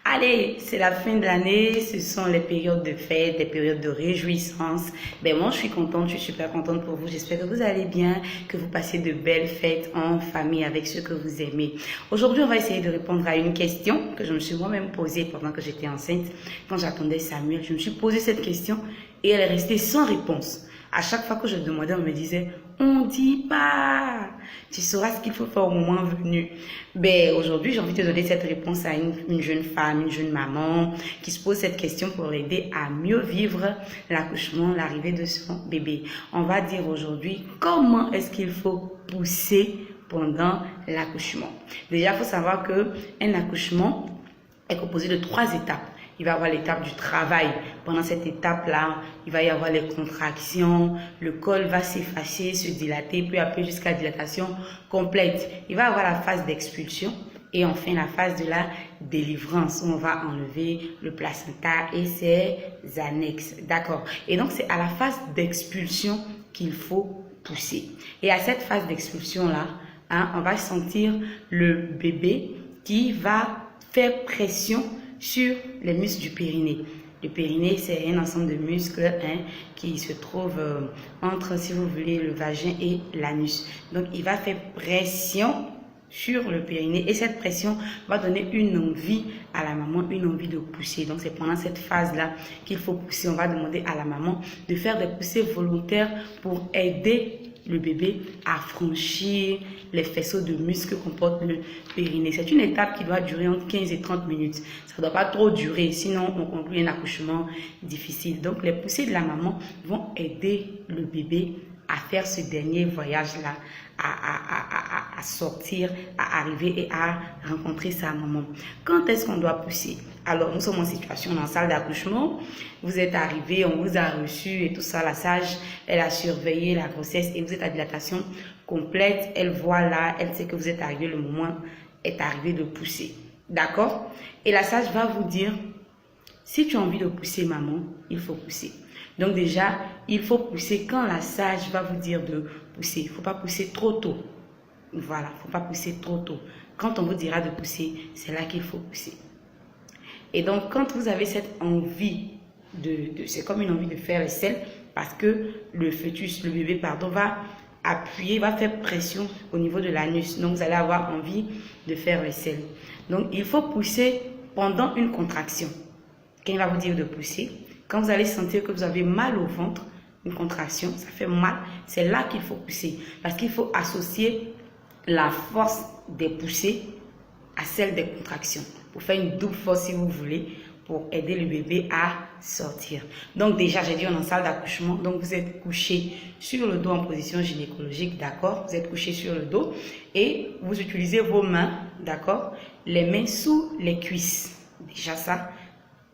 Allez, c'est la fin de l'année, ce sont les périodes de fête, les périodes de réjouissance. Ben moi, je suis contente, je suis super contente pour vous. J'espère que vous allez bien, que vous passez de belles fêtes en famille avec ceux que vous aimez. Aujourd'hui, on va essayer de répondre à une question que je me suis moi-même posée pendant que j'étais enceinte. Quand j'attendais Samuel, je me suis posé cette question et elle est restée sans réponse. À chaque fois que je demandais, on me disait, on dit pas, tu sauras ce qu'il faut faire au moment venu. Ben, aujourd'hui, j'ai envie de donner cette réponse à une jeune femme, une jeune maman qui se pose cette question pour l'aider à mieux vivre l'accouchement, l'arrivée de son bébé. On va dire aujourd'hui comment est-ce qu'il faut pousser pendant l'accouchement. Déjà, il faut savoir qu'un accouchement est composé de 3 étapes. Il va y avoir l'étape du travail. Pendant cette étape-là, il va y avoir les contractions, le col va s'effacer, se dilater, peu à peu jusqu'à la dilatation complète. Il va y avoir la phase d'expulsion et enfin la phase de la délivrance où on va enlever le placenta et ses annexes. D'accord? Et donc, c'est à la phase d'expulsion qu'il faut pousser. Et à cette phase d'expulsion-là, on va sentir le bébé qui va faire pression sur les muscles du périnée. Le périnée, c'est un ensemble de muscles qui se trouve entre, si vous voulez, le vagin et l'anus. Donc, il va faire pression sur le périnée et cette pression va donner une envie à la maman, une envie de pousser. Donc, c'est pendant cette phase-là qu'il faut pousser. On va demander à la maman de faire des poussées volontaires pour aider le bébé à franchir les faisceaux de muscles que comporte le périnée. C'est une étape qui doit durer entre 15 et 30 minutes. Ça ne doit pas trop durer, sinon on conclut un accouchement difficile. Donc les poussées de la maman vont aider le bébé à faire ce dernier voyage-là, à sortir, à arriver et à rencontrer sa maman. Quand est-ce qu'on doit pousser? Alors, nous sommes en situation dans la salle d'accouchement. Vous êtes arrivé, on vous a reçu et tout ça. La sage, elle a surveillé la grossesse et vous êtes à dilatation complète. Elle voit là, elle sait que vous êtes arrivé, le moment est arrivé de pousser. D'accord? Et la sage va vous dire, si tu as envie de pousser maman, il faut pousser. Donc déjà, il faut pousser quand la sage va vous dire de pousser. Il ne faut pas pousser trop tôt. Voilà, il ne faut pas pousser trop tôt. Quand on vous dira de pousser, c'est là qu'il faut pousser. Et donc, quand vous avez cette envie, c'est comme une envie de faire les selles, parce que le fœtus, le bébé, pardon, va appuyer, va faire pression au niveau de l'anus. Donc, vous allez avoir envie de faire les selles. Donc, il faut pousser pendant une contraction. Quand il va vous dire de pousser, quand vous allez sentir que vous avez mal au ventre, une contraction, ça fait mal, c'est là qu'il faut pousser. Parce qu'il faut associer la force des poussées à celle des contractions. Pour faire une double force si vous voulez, pour aider le bébé à sortir. Donc déjà, j'ai dit on est en salle d'accouchement, donc vous êtes couché sur le dos en position gynécologique, d'accord? Vous êtes couché sur le dos et vous utilisez vos mains, d'accord? Les mains sous les cuisses, déjà ça.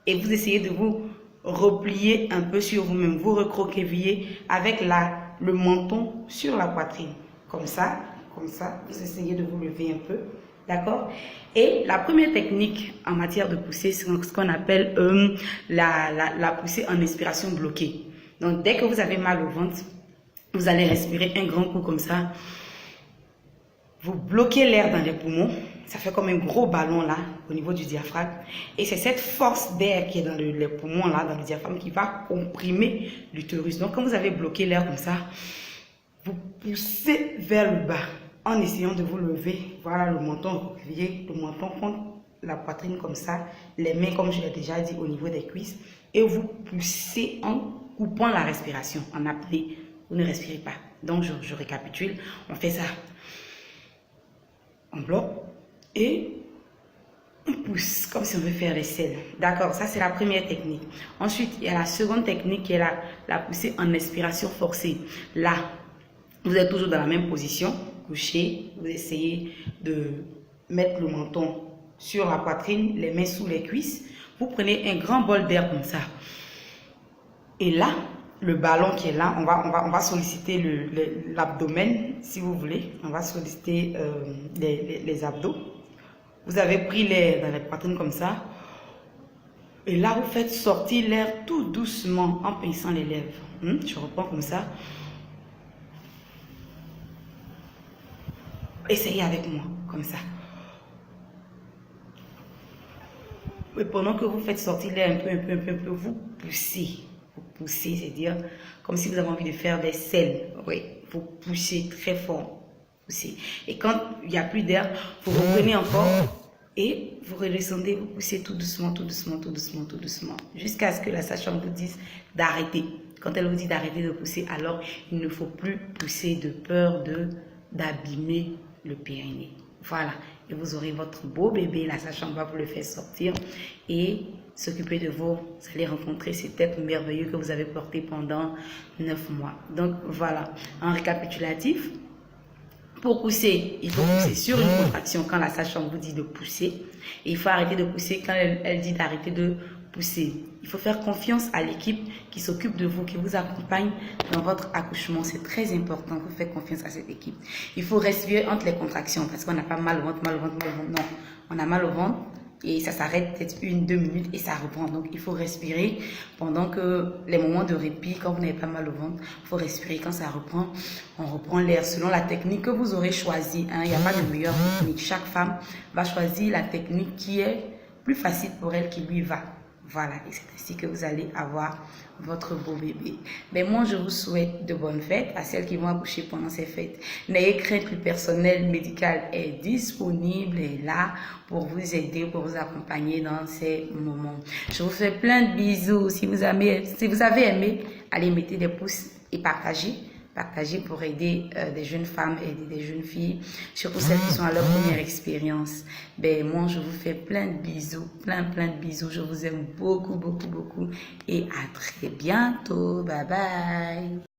Et vous essayez de vous replier un peu sur vous-même, vous recroqueviller avec le menton sur la poitrine, comme ça, vous essayez de vous lever un peu, d'accord? Et la première technique en matière de poussée, c'est ce qu'on appelle la poussée en expiration bloquée. Donc, dès que vous avez mal au ventre, vous allez respirer un grand coup comme ça. Vous bloquez l'air dans les poumons. Ça fait comme un gros ballon là, au niveau du diaphragme. Et c'est cette force d'air qui est dans les poumons là, dans le diaphragme, qui va comprimer l'utérus. Donc, quand vous avez bloqué l'air comme ça, vous poussez vers le bas en essayant de vous lever. Voilà, le menton recroquevillé, le menton contre la poitrine comme ça, les mains comme je l'ai déjà dit au niveau des cuisses, et vous poussez en coupant la respiration, en apnée. Vous ne respirez pas. Donc je récapitule, on fait ça. On bloque et on pousse comme si on veut faire les selles. D'accord, ça c'est la première technique. Ensuite, il y a la seconde technique qui est la poussée en expiration forcée. Là, vous êtes toujours dans la même position, couché, vous essayez de mettre le menton sur la poitrine, les mains sous les cuisses. Vous prenez un grand bol d'air comme ça. Et là, le ballon qui est là, on va solliciter l'abdomen, si vous voulez. On va solliciter les abdos. Vous avez pris l'air dans la poitrine comme ça. Et là, vous faites sortir l'air tout doucement en pinçant les lèvres. Je reprends comme ça. Essayez avec moi, comme ça. pendant que vous faites sortir l'air un peu, vous poussez. Vous poussez, c'est-à-dire comme si vous avez envie de faire des selles. Oui, vous poussez très fort. Poussez. Et quand il n'y a plus d'air, vous reprenez encore et vous redescendez, vous poussez tout doucement, tout doucement, tout doucement, tout doucement, jusqu'à ce que la sage-femme vous dise d'arrêter. Quand elle vous dit d'arrêter de pousser, alors il ne faut plus pousser de peur d'abîmer le périnée. Voilà. Et vous aurez votre beau bébé, la sage-femme va vous le faire sortir et s'occuper de vous. Vous allez rencontrer cet être merveilleux que vous avez porté pendant 9 mois. Donc voilà, en récapitulatif, pour pousser, il faut pousser sur une contraction quand la sage-femme vous dit de pousser. Et il faut arrêter de pousser quand elle dit d'arrêter de pousser. Il faut faire confiance à l'équipe qui s'occupe de vous, qui vous accompagne dans votre accouchement. C'est très important. Vous faites confiance à cette équipe. Il faut respirer entre les contractions parce qu'on n'a pas mal au ventre, mal au ventre, mal au ventre. Non, on a mal au ventre. Et ça s'arrête peut-être 1-2 minutes et ça reprend. Donc, il faut respirer pendant que les moments de répit, quand vous n'avez pas mal au ventre, il faut respirer. Quand ça reprend, on reprend l'air selon la technique que vous aurez choisie. Hein. Il n'y a pas de meilleure technique. Chaque femme va choisir la technique qui est plus facile pour elle, qui lui va. Voilà, et c'est ainsi que vous allez avoir votre beau bébé. Mais moi, je vous souhaite de bonnes fêtes à celles qui vont accoucher pendant ces fêtes. N'ayez crainte, le personnel médical est disponible et là pour vous aider, pour vous accompagner dans ces moments. Je vous fais plein de bisous. Si vous avez aimé, allez mettez des pouces et partagez. Partagez pour aider des jeunes femmes, aider des jeunes filles, surtout celles qui sont à leur première expérience. Ben, moi, je vous fais plein de bisous, plein de bisous. Je vous aime beaucoup, beaucoup, beaucoup. Et à très bientôt. Bye bye.